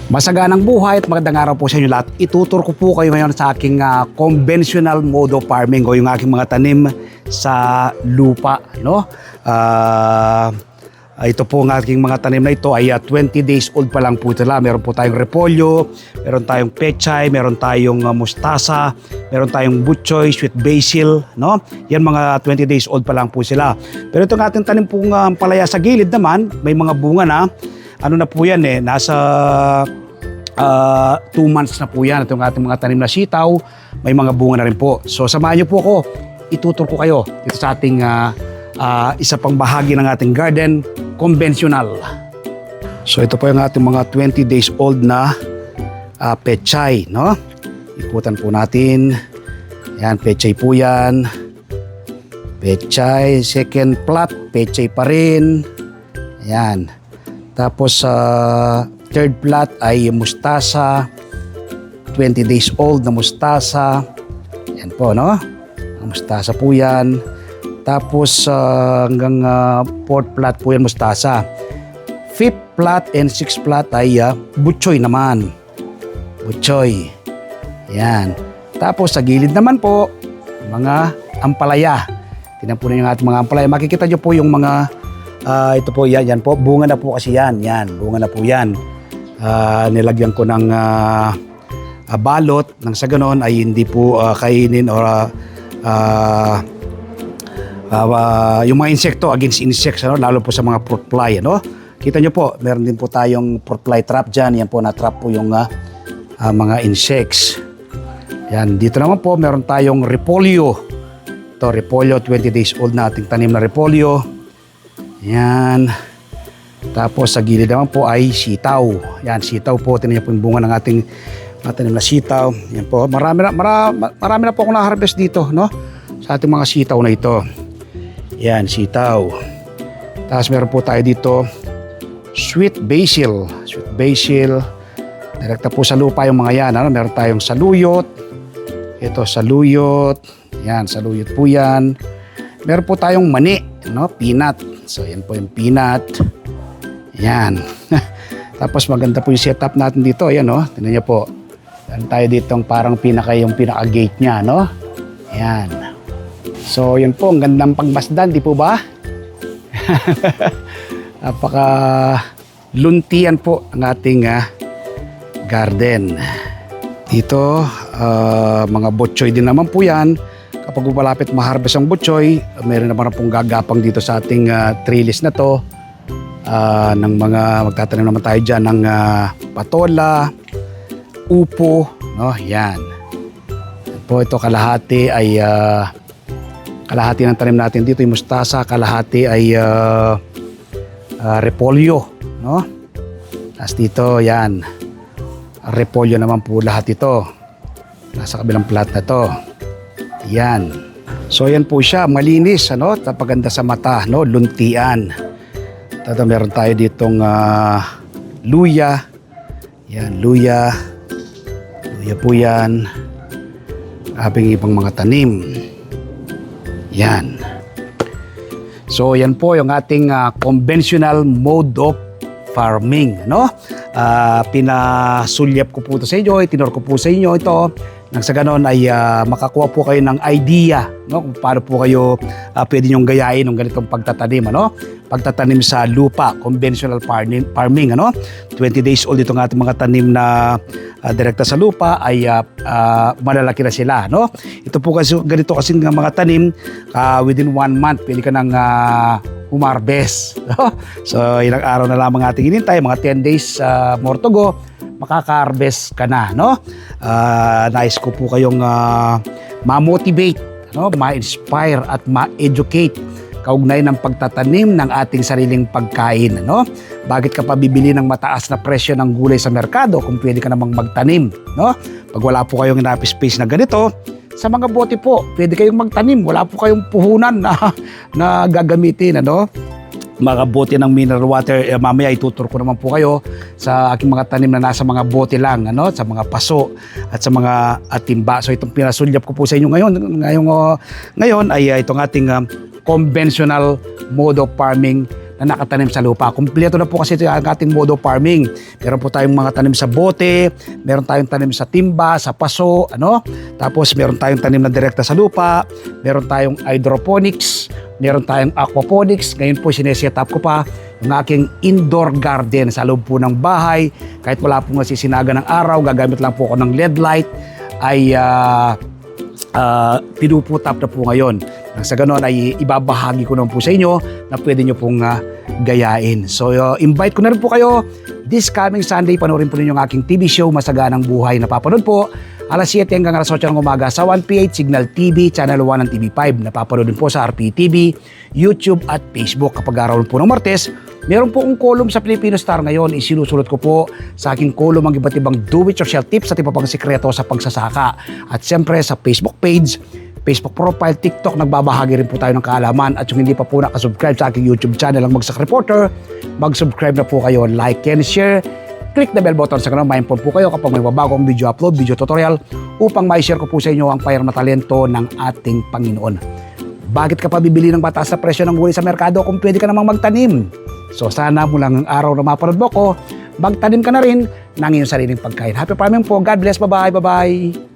Masaganang buhay at magandang araw po sa inyo lahat. Itutur ko po kayo ngayon sa aking conventional mode of farming o yung aking mga tanim sa lupa. No? Ito po ang aking mga tanim na ito ay 20 days old pa lang po ito. Meron po tayong repolyo, meron tayong pechay, meron tayong mustasa, meron tayong butchoy, sweet basil. No? Yan mga 20 days old pa lang po sila. Pero itong ating tanim pong palaya sa gilid naman, may mga bunga na. Ano na po yan nasa 2 months na po yan. Itong ating mga tanim na sitaw, may mga bunga na rin po. So samahan niyo po ako, itutur ko kayo dito sa ating isa pang bahagi ng ating garden, conventional. So ito po yung ating mga 20 days old na pechay, no? Iputan po natin. Yan, pechay po yan. Pechay, second plot, pechay pa rin. Yan. Tapos third plot ay mustasa, 20 days old na mustasa. Yan po, no? Ang mustasa po yan. Tapos hanggang fourth plot po yan mustasa. Fifth plot and sixth plot ay butchoy naman. Butchoy. Yan. Tapos sa gilid naman po, mga ampalaya. Tingnan po ninyo yung ating mga ampalaya. Makikita nyo po yung mga ito po yan po, bunga na po kasi yan, bunga na po yan. Nilagyan ko ng balot nang sa ganon ay hindi po kainin or yung mga insekto, against insects, lalo po sa mga fruit fly. Kita nyo po, meron din po tayong fruit fly trap dyan. Yan po, na-trap po yung mga insects. Yan, dito naman po meron tayong repolyo. Ito, repolyo, 20 days old na ating tanim na repolyo. Yan. Tapos sa gilid naman po ay sitaw. Yan, sitaw po. Tingnan niyo po yung bunga ng ating tanim na sitaw. Yan po. Marami na po akong na-harvest dito, no? Sa ating mga sitaw na ito. Yan, sitaw. Tapos meron po tayo dito sweet basil. Sweet basil. Direkta po sa lupa yung mga yan. Meron tayong saluyot. Ito, saluyot. Yan, saluyot po yan. Meron po tayong mani, no? Peanut. So, yan po yung peanut. Yan. Tapos maganda po yung setup natin dito. Ayan, no? Tingnan niyo po. Meron tayo ditong parang yung pinaka-gate niya, no? Yan. So, yun po. Ang gandang pagmasdan, di po ba? Napaka luntian po ang ating garden. Dito, mga butchoy din naman po yan. Kapag malapit ma-harvest ang butchoy, meron naman pong gagapang dito sa ating trellis na to. Ng mga, magtatanim naman tayo dyan ng patola, upo, no? Yan. Po, ito kalahati ay kalahati ng tanim natin dito yung mustasa, kalahati ay repolyo, no? Tapos dito, yan. Repolyo naman po lahat ito. Nasa kabilang plat na to. Yan. So yan po siya, malinis, tapaganda sa mata, no? Luntian. Ito meron tayo ditong luya. Yan, luya. Luya po yan. Abing ibang mga tanim. Yan. So yan po yung ating conventional mode of farming, no? Pinasulyap ko po ito sa inyo, itinor ko po sa inyo ito. Nang sa ganon ay makakuha po kayo ng idea, no? Kung paano po kayo pwede nyong gayain ng ganitong pagtatanim, pagtatanim sa lupa, conventional farming, 20 days old itong ating mga tanim na direkta sa lupa ay malalaki na sila, no? Ito po kasi ganito kasi ng mga tanim, within 1 month pwede ka nang humarbest, no? So ilang araw na lamang ating hinintay, mga 10 days more to go, makaka-harvest ka na, no? Nais ko po kayong ma-motivate, no? Ma-inspire at ma-educate kaugnay ng pagtatanim ng ating sariling pagkain, no? Bakit ka pa bibili ng mataas na presyo ng gulay sa merkado kung pwede ka namang magtanim, no? Pag wala po kayong enough space na ganito, sa mga bote po, pwede kayong magtanim. Wala po kayong puhunan na gagamitin, mga bote ng mineral water. Mamaya itutur ko naman po kayo sa aking mga tanim na nasa mga bote lang, sa mga paso at sa mga timba. So itong pinasulyap ko po sa inyo ngayon ay itong ating conventional mode of farming na nakatanim sa lupa. Kumpleto na po kasi ito ang ating mode of farming. Meron po tayong mga tanim sa bote, meron tayong tanim sa timba, sa paso, Tapos meron tayong tanim na direkta sa lupa, meron tayong hydroponics, meron tayong aquaponics. Ngayon po sineset up ko pa yung aking indoor garden sa loob po ng bahay. Kahit wala pong nasisinaga ng araw, gagamit lang po ako ng LED light, ay pinuputap na po ngayon. Sa ganoon ay ibabahagi ko naman po sa inyo na pwede nyo pong gayain. So invite ko na rin po kayo this coming Sunday. Panoorin po ninyo yung aking TV show Masaganang Buhay. Napapanood po alas 7 hanggang alas 8 ng umaga sa 1PH Signal TV, Channel 1 ng TV5. Napapanood din po sa RPTV, YouTube at Facebook. Kapag araw po ng Martes, meron po akong column sa Filipino Star ngayon. Isinusulot ko po sa aking column ang iba't ibang do-it-yourself tips at iba pang sikreto sa pagsasaka. At siyempre sa Facebook page, Facebook profile, TikTok, nagbabahagi rin po tayo ng kaalaman. At yung hindi pa po nakasubscribe sa aking YouTube channel ang Bagsak Reporter, mag-subscribe na po kayo, like and share. Click the bell button sa kanal, ma-inform po kayo kapag may babagong video upload, video tutorial, upang ma-share ko po sa inyo ang payang na talento ng ating Panginoon. Bakit ka pa bibili ng mataas na presyo ng gulay sa merkado kung pwede ka namang magtanim? So sana mula ng araw na mapanood mo ko, magtanim ka na rin ng iyong sariling pagkain. Happy farming po. God bless. Bye-bye. Bye-bye.